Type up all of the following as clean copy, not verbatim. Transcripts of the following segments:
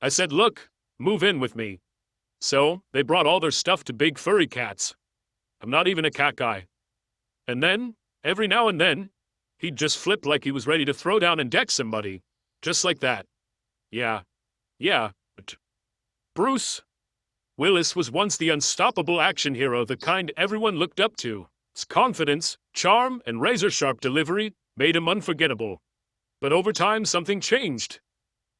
I said, "Look, move in with me." So, they brought all their stuff to big furry cats. I'm not even a cat guy. And then, every now and then, he'd just flip like he was ready to throw down and deck somebody. Just like that. Yeah. But Bruce Willis was once the unstoppable action hero, the kind everyone looked up to. His confidence, charm, and razor-sharp delivery made him unforgettable. But over time, something changed.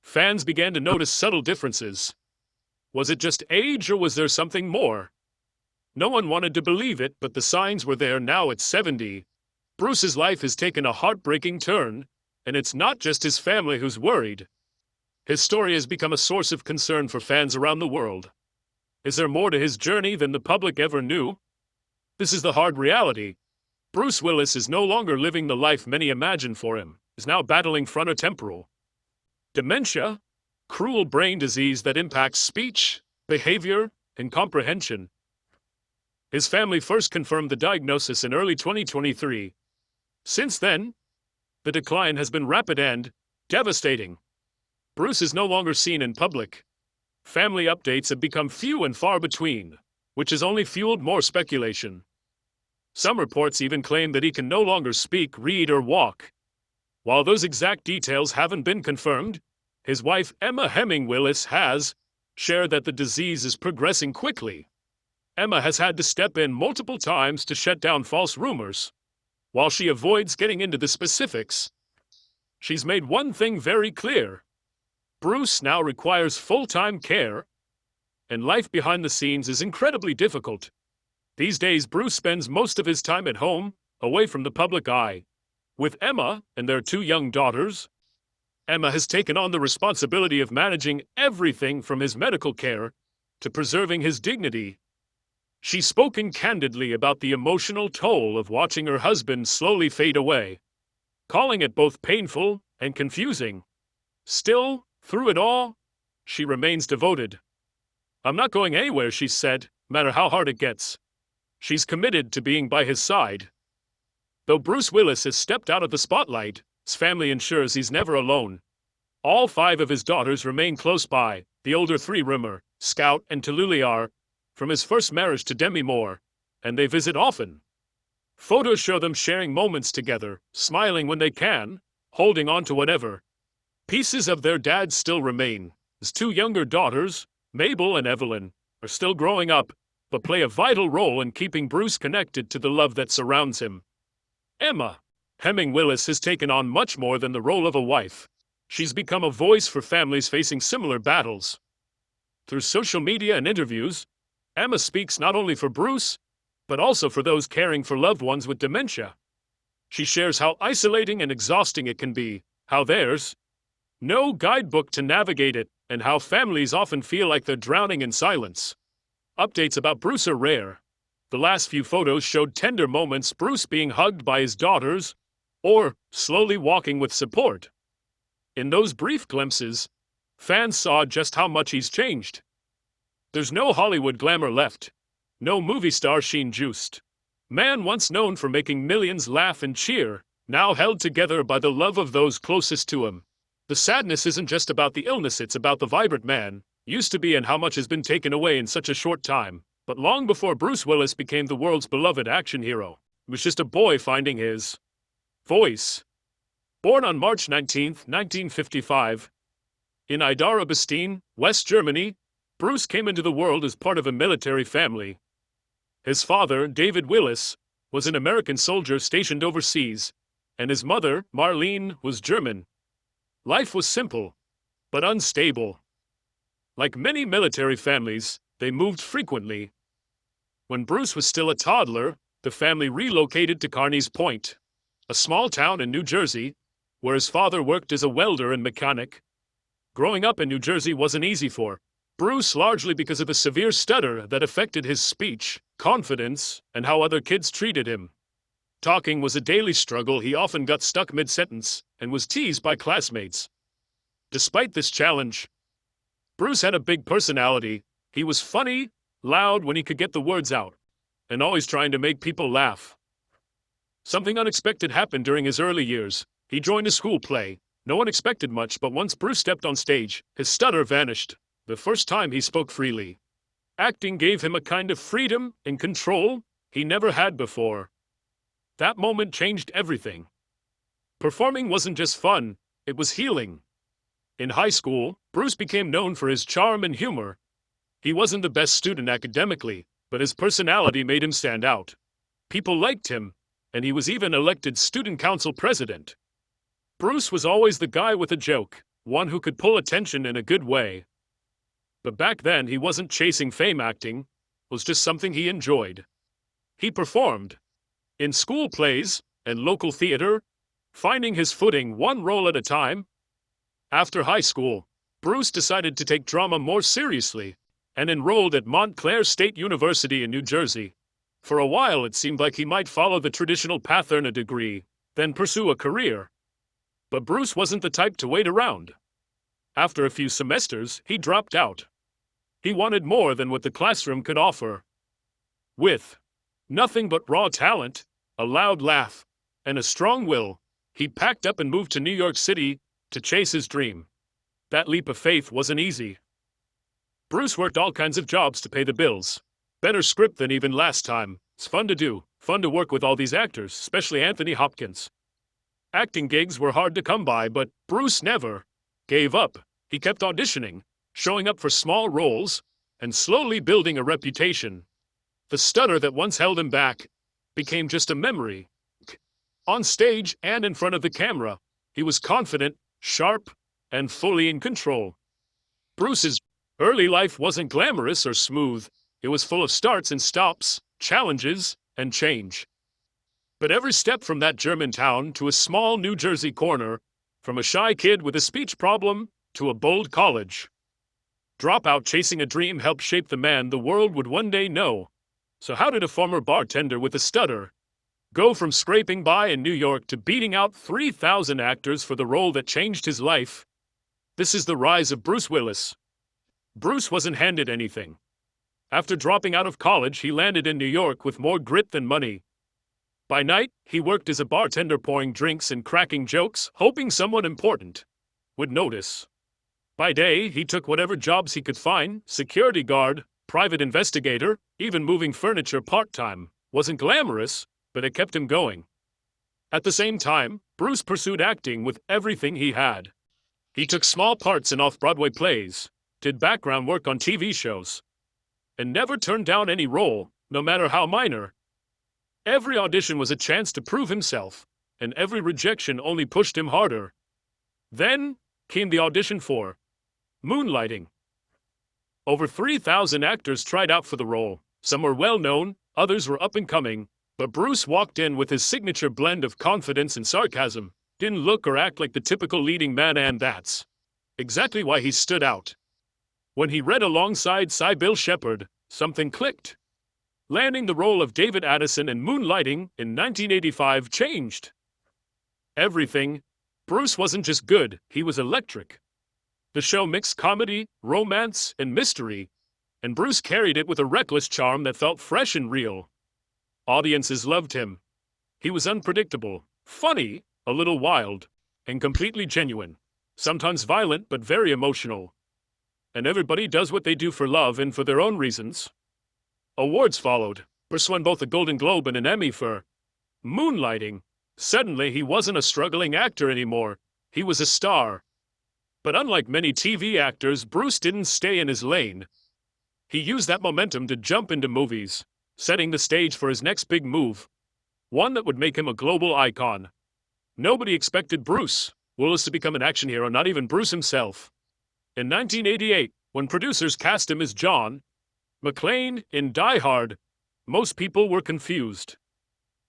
Fans began to notice subtle differences. Was it just age, or was there something more? No one wanted to believe it, but the signs were there. Now at 70. Bruce's life has taken a heartbreaking turn, and it's not just his family who's worried. His story has become a source of concern for fans around the world. Is there more to his journey than the public ever knew? This is the hard reality. Bruce Willis is no longer living the life many imagined for him. He's now battling frontotemporal dementia, cruel brain disease that impacts speech, behavior, and comprehension. His family first confirmed the diagnosis in early 2023. Since then, the decline has been rapid and devastating. Bruce is no longer seen in public. Family updates have become few and far between, which has only fueled more speculation. Some reports even claim that he can no longer speak, read, or walk. While those exact details haven't been confirmed, his wife Emma Hemming Willis has shared that the disease is progressing quickly. Emma has had to step in multiple times to shut down false rumors. While she avoids getting into the specifics, she's made one thing very clear. Bruce now requires full-time care, and life behind the scenes is incredibly difficult. These days, Bruce spends most of his time at home, away from the public eye. With Emma and their 2 young daughters, Emma has taken on the responsibility of managing everything from his medical care to preserving his dignity. She's spoken candidly about the emotional toll of watching her husband slowly fade away, calling it both painful and confusing. Still, through it all, she remains devoted. "I'm not going anywhere," she said, no matter how hard it gets. She's committed to being by his side. Though Bruce Willis has stepped out of the spotlight, his family ensures he's never alone. All 5 of his daughters remain close by, the older 3 Rimmer, Scout, and Tallulah are from his first marriage to Demi Moore, and they visit often. Photos show them sharing moments together, smiling when they can, holding on to whatever pieces of their dad still remain. His 2 younger daughters, Mabel and Evelyn, are still growing up, but play a vital role in keeping Bruce connected to the love that surrounds him. Emma Hemming Willis has taken on much more than the role of a wife. She's become a voice for families facing similar battles. Through social media and interviews, Emma speaks not only for Bruce, but also for those caring for loved ones with dementia. She shares how isolating and exhausting it can be, how there's no guidebook to navigate it, and how families often feel like they're drowning in silence. Updates about Bruce are rare. The last few photos showed tender moments, Bruce being hugged by his daughters, or slowly walking with support. In those brief glimpses, fans saw just how much he's changed. There's no Hollywood glamour left, no movie star sheen juiced. Man once known for making millions laugh and cheer, now held together by the love of those closest to him. The sadness isn't just about the illness, it's about the vibrant man used to be and how much has been taken away in such a short time. But long before Bruce Willis became the world's beloved action hero, he was just a boy finding his voice. Born on March 19, 1955, in Idar-Oberstein, West Germany, Bruce came into the world as part of a military family. His father, David Willis, was an American soldier stationed overseas, and his mother, Marlene, was German. Life was simple, but unstable. Like many military families, they moved frequently. When Bruce was still a toddler, the family relocated to Carneys Point, a small town in New Jersey, where his father worked as a welder and mechanic. Growing up in New Jersey wasn't easy for Bruce, largely because of a severe stutter that affected his speech, confidence, and how other kids treated him. Talking was a daily struggle. He often got stuck mid-sentence and was teased by classmates. Despite this challenge, Bruce had a big personality. He was funny, loud when he could get the words out, and always trying to make people laugh. Something unexpected happened during his early years. He joined a school play, No one expected much, but once Bruce stepped on stage, his stutter vanished. The first time he spoke freely. Acting gave him a kind of freedom and control he never had before. That moment changed everything. Performing wasn't just fun, it was healing. In high school, Bruce became known for his charm and humor. He wasn't the best student academically, but his personality made him stand out. People liked him, and he was even elected student council president. Bruce was always the guy with a joke, one who could pull attention in a good way. But back then, he wasn't chasing fame. Acting was just something he enjoyed. He performed in school plays and local theater, finding his footing one role at a time. After high school, Bruce decided to take drama more seriously and enrolled at Montclair State University in New Jersey. For a while, it seemed like he might follow the traditional path, earn a degree, then pursue a career. But Bruce wasn't the type to wait around. After a few semesters, he dropped out. He wanted more than what the classroom could offer. With nothing but raw talent, a loud laugh, and a strong will, he packed up and moved to New York City to chase his dream. That leap of faith wasn't easy. Bruce worked all kinds of jobs to pay the bills. Better script than even last time. It's fun to do, fun to work with all these actors, especially Anthony Hopkins. Acting gigs were hard to come by, but Bruce never gave up. He kept auditioning, showing up for small roles, and slowly building a reputation. The stutter that once held him back became just a memory. On stage and in front of the camera, he was confident, sharp, and fully in control. Bruce's early life wasn't glamorous or smooth. It was full of starts and stops, challenges, and change. But every step from that German town to a small New Jersey corner, from a shy kid with a speech problem to a bold college dropout chasing a dream, helped shape the man the world would one day know. So how did a former bartender with a stutter go from scraping by in New York to beating out 3,000 actors for the role that changed his life? This is the rise of Bruce Willis. Bruce wasn't handed anything. After dropping out of college, he landed in New York with more grit than money. By night, he worked as a bartender, pouring drinks and cracking jokes, hoping someone important would notice. By day, he took whatever jobs he could find: security guard, private investigator, even moving furniture part-time. Wasn't glamorous, but it kept him going. At the same time, Bruce pursued acting with everything he had. He took small parts in off-Broadway plays, did background work on TV shows, and never turned down any role, no matter how minor. Every audition was a chance to prove himself, and every rejection only pushed him harder. Then came the audition for Moonlighting. Over 3,000 actors tried out for the role. Some were well-known, others were up-and-coming, but Bruce walked in with his signature blend of confidence and sarcasm. Didn't look or act like the typical leading man, and that's exactly why he stood out. When he read alongside Sybil Shepherd, something clicked. Landing the role of David Addison in Moonlighting in 1985 changed everything. Bruce wasn't just good, he was electric. The show mixed comedy, romance, and mystery, and Bruce carried it with a reckless charm that felt fresh and real. Audiences loved him. He was unpredictable, funny, a little wild, and completely genuine. Sometimes violent, but very emotional. And everybody does what they do for love and for their own reasons. Awards followed. Bruce won both a Golden Globe and an Emmy for Moonlighting. Suddenly, he wasn't a struggling actor anymore. He was a star. But unlike many TV actors, Bruce didn't stay in his lane. He used that momentum to jump into movies, setting the stage for his next big move, one that would make him a global icon. Nobody expected Bruce Willis to become an action hero, not even Bruce himself. In 1988, when producers cast him as John McClane in Die Hard, most people were confused.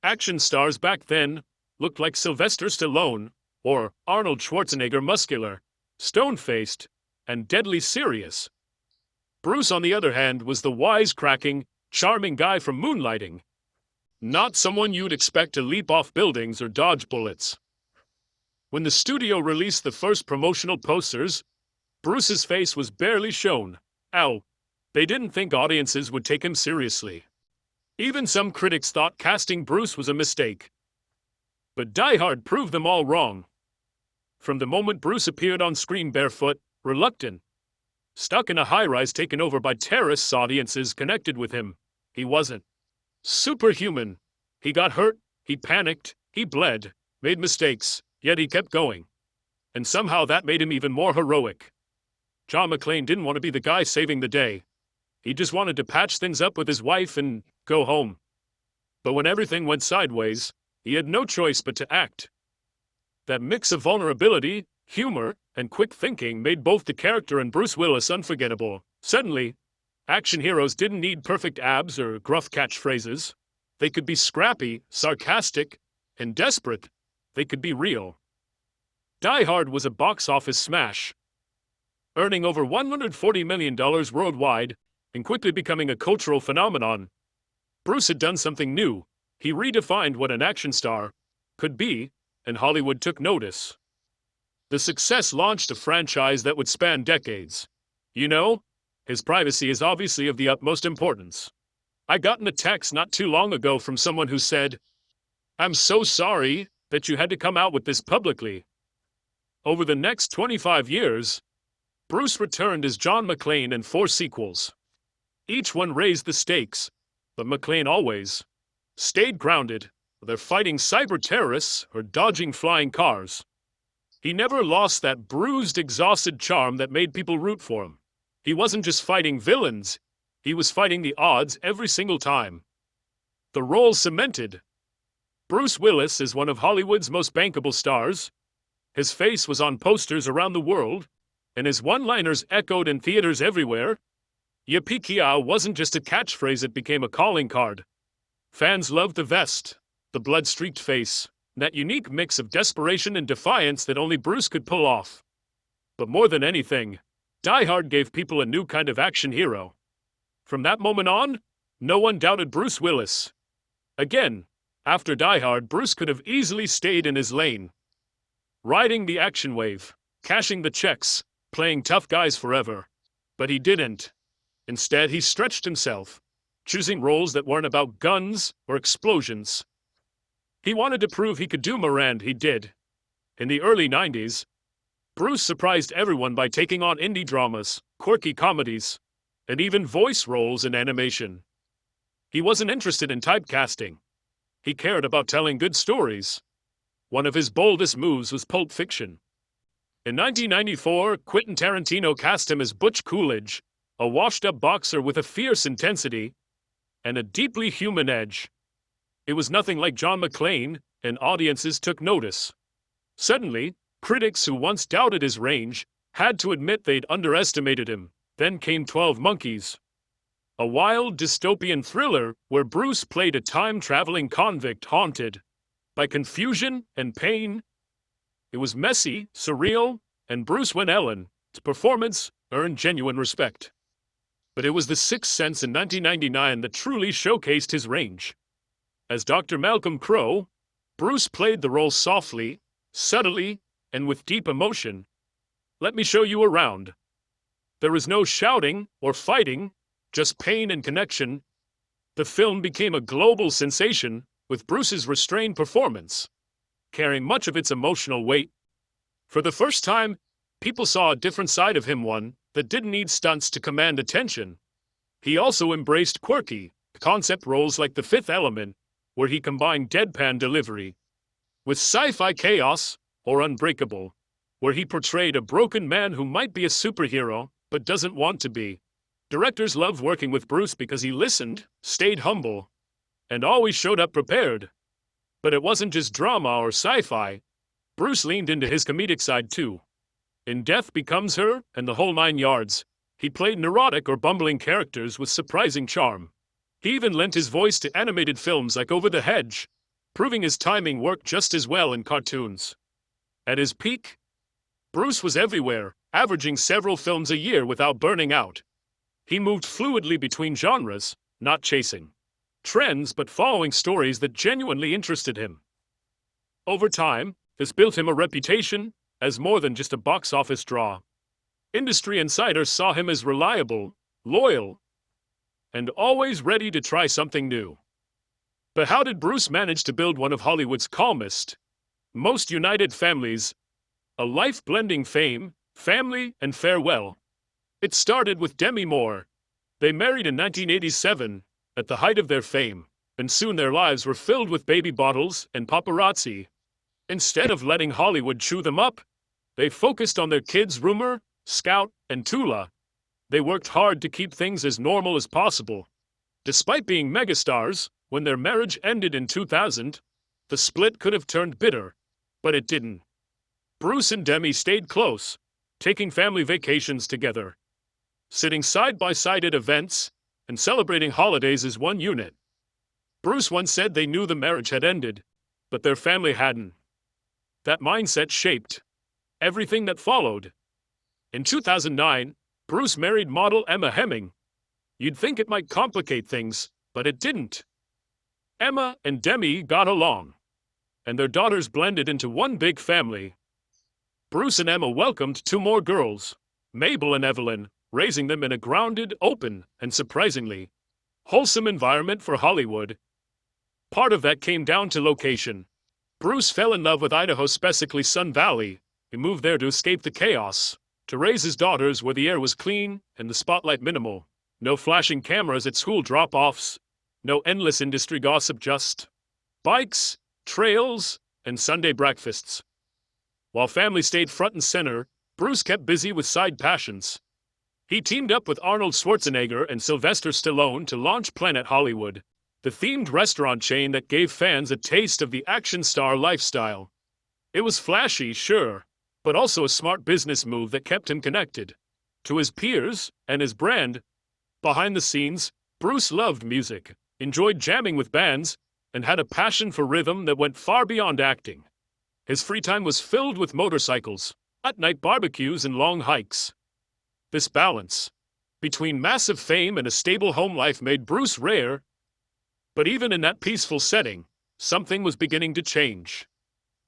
Action stars back then looked like Sylvester Stallone or Arnold Schwarzenegger, muscular, stone-faced, and deadly serious. Bruce, on the other hand, was the wisecracking, charming guy from Moonlighting. Not someone you'd expect to leap off buildings or dodge bullets. When the studio released the first promotional posters, Bruce's face was barely shown. They didn't think audiences would take him seriously. Even some critics thought casting Bruce was a mistake. But Die Hard proved them all wrong. From the moment Bruce appeared on screen barefoot, reluctant, stuck in a high-rise taken over by terrorists, audiences connected with him. He wasn't superhuman. He got hurt, he panicked, he bled, made mistakes, yet he kept going. And somehow that made him even more heroic. John McClane didn't want to be the guy saving the day. He just wanted to patch things up with his wife and go home. But when everything went sideways, he had no choice but to act. That mix of vulnerability, humor, and quick thinking made both the character and Bruce Willis unforgettable. Suddenly, action heroes didn't need perfect abs or gruff catchphrases. They could be scrappy, sarcastic, and desperate. They could be real. Die Hard was a box office smash, earning over $140 million worldwide and quickly becoming a cultural phenomenon. Bruce had done something new. He redefined what an action star could be, and Hollywood took notice. The success launched a franchise that would span decades. You know, his privacy is obviously of the utmost importance. I got a text not too long ago from someone who said, "I'm so sorry that you had to come out with this publicly." Over the next 25 years, Bruce returned as John McClane in 4 sequels. Each one raised the stakes, but McClane always stayed grounded, whether fighting cyber terrorists or dodging flying cars. He never lost that bruised, exhausted charm that made people root for him. He wasn't just fighting villains, he was fighting the odds every single time. The role cemented. Bruce Willis is one of Hollywood's most bankable stars. His face was on posters around the world, and his one-liners echoed in theaters everywhere. Yippee-ki-yay wasn't just a catchphrase, it became a calling card. Fans loved the vest, the blood-streaked face, that unique mix of desperation and defiance that only Bruce could pull off. But more than anything, Die Hard gave people a new kind of action hero. From that moment on, no one doubted Bruce Willis. Again, after Die Hard, Bruce could have easily stayed in his lane, riding the action wave, cashing the checks, playing tough guys forever. But he didn't. Instead, he stretched himself, choosing roles that weren't about guns or explosions. He wanted to prove he could do more, and he did. In the early 90s, Bruce surprised everyone by taking on indie dramas, quirky comedies, and even voice roles in animation. He wasn't interested in typecasting. He cared about telling good stories. One of his boldest moves was Pulp Fiction. In 1994, Quentin Tarantino cast him as Butch Coolidge, a washed-up boxer with a fierce intensity and a deeply human edge. It was nothing like John McClane, and audiences took notice. Suddenly, critics who once doubted his range had to admit they'd underestimated him. Then came 12 Monkeys, a wild dystopian thriller where Bruce played a time-traveling convict haunted by confusion and pain. It was messy, surreal, and Bruce Wayne Allen's performance earned genuine respect. But it was The Sixth Sense in 1999 that truly showcased his range. As Dr. Malcolm Crowe, Bruce played the role softly, subtly, and with deep emotion. Let me show you around. There was no shouting or fighting, just pain and connection. The film became a global sensation, with Bruce's restrained performance carrying much of its emotional weight. For the first time, people saw a different side of him, one that didn't need stunts to command attention. He also embraced quirky concept roles like The Fifth Element, where he combined deadpan delivery with sci-fi chaos, or Unbreakable, where he portrayed a broken man who might be a superhero but doesn't want to be. Directors loved working with Bruce because he listened, stayed humble, and always showed up prepared. But it wasn't just drama or sci-fi. Bruce leaned into his comedic side too. In Death Becomes Her and The Whole Nine Yards, he played neurotic or bumbling characters with surprising charm. He even lent his voice to animated films like Over the Hedge, proving his timing worked just as well in cartoons. At his peak, Bruce was everywhere, averaging several films a year without burning out. He moved fluidly between genres, not chasing trends but following stories that genuinely interested him. Over time, this built him a reputation as more than just a box office draw. Industry insiders saw him as reliable, loyal, and always ready to try something new. But how did Bruce manage to build one of Hollywood's calmest, most united families A life blending fame, family, and farewell. It started with Demi Moore. They married in 1987, at the height of their fame, and soon their lives were filled with baby bottles and paparazzi. Instead of letting Hollywood chew them up, they focused on their kids Rumor, Scout, and Tula. They worked hard to keep things as normal as possible. Despite being megastars, when their marriage ended in 2000, the split could have turned bitter, but it didn't. Bruce and Demi stayed close, taking family vacations together, sitting side by side at events, and celebrating holidays as one unit. Bruce once said they knew the marriage had ended, but their family hadn't. That mindset shaped everything that followed. In 2009, Bruce married model Emma Hemming. You'd think it might complicate things, but it didn't. Emma and Demi got along, and their daughters blended into one big family. Bruce and Emma welcomed 2 more girls, Mabel and Evelyn, raising them in a grounded, open, and surprisingly wholesome environment for Hollywood. Part of that came down to location. Bruce fell in love with Idaho's Specifically Sun Valley. He moved there to escape the chaos, to raise his daughters where the air was clean and the spotlight minimal. No flashing cameras at school drop-offs, no endless industry gossip, just bikes, trails, and Sunday breakfasts. While family stayed front and center, Bruce kept busy with side passions. He teamed up with Arnold Schwarzenegger and Sylvester Stallone to launch Planet Hollywood, the themed restaurant chain that gave fans a taste of the action star lifestyle. It was flashy, sure, but also a smart business move that kept him connected to his peers and his brand. Behind the scenes, Bruce loved music, enjoyed jamming with bands, and had a passion for rhythm that went far beyond acting. His free time was filled with motorcycles, at-night barbecues, and long hikes. This balance between massive fame and a stable home life made Bruce rare. But even in that peaceful setting, something was beginning to change.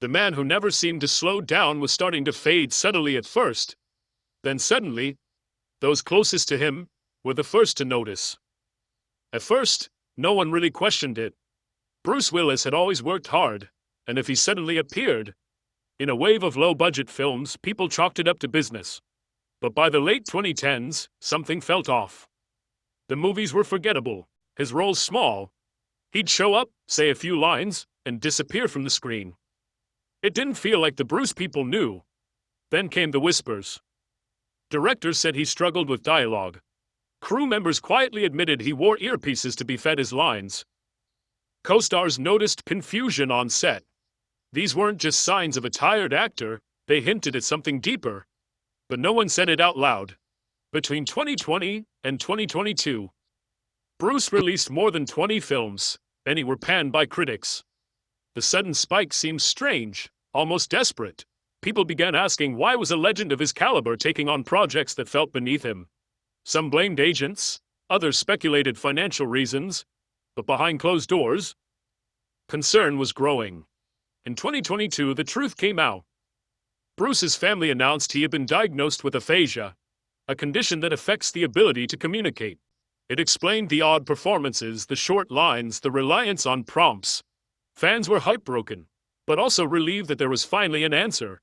The man who never seemed to slow down was starting to fade subtly at first. Then suddenly, those closest to him were the first to notice. At first, no one really questioned it. Bruce Willis had always worked hard, and if he suddenly appeared in a wave of low-budget films, people chalked it up to business. But by the late 2010s, something felt off. The movies were forgettable, his roles small. He'd show up, say a few lines, and disappear from the screen. It didn't feel like the Bruce people knew. Then came the whispers. Directors said he struggled with dialogue. Crew members quietly admitted he wore earpieces to be fed his lines. Co-stars noticed confusion on set. These weren't just signs of a tired actor, they hinted at something deeper. But no one said it out loud. Between 2020 and 2022, Bruce released more than 20 films. Many were panned by critics. The sudden spike seemed strange, almost desperate. People began asking why was a legend of his caliber taking on projects that felt beneath him. Some blamed agents, others speculated financial reasons, but behind closed doors, concern was growing. In 2022, the truth came out. Bruce's family announced he had been diagnosed with aphasia, a condition that affects the ability to communicate. It explained the odd performances, the short lines, the reliance on prompts. Fans were heartbroken, but also relieved that there was finally an answer.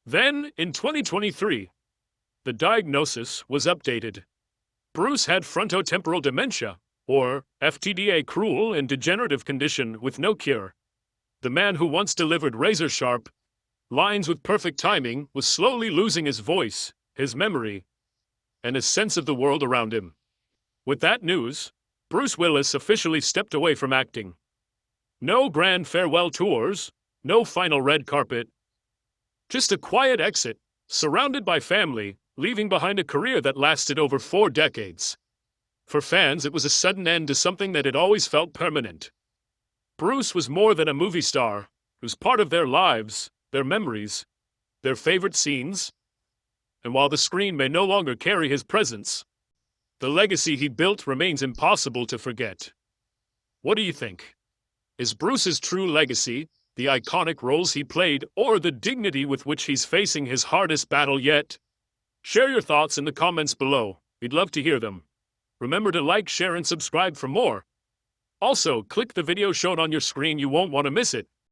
Then, in 2023, the diagnosis was updated. Bruce had frontotemporal dementia, or FTD, a cruel and degenerative condition with no cure. The man who once delivered razor-sharp lines with perfect timing was slowly losing his voice, his memory, and his sense of the world around him. With that news, Bruce Willis officially stepped away from acting. No grand farewell tours, no final red carpet. Just a quiet exit, surrounded by family, leaving behind a career that lasted over 4 decades. For fans, it was a sudden end to something that had always felt permanent. Bruce was more than a movie star. He was part of their lives, their memories, their favorite scenes. And while the screen may no longer carry his presence, the legacy he built remains impossible to forget. What do you think? Is Bruce's true legacy the iconic roles he played, or the dignity with which he's facing his hardest battle yet? Share your thoughts in the comments below. We'd love to hear them. Remember to like, share, and subscribe for more. Also, click the video shown on your screen. You won't want to miss it.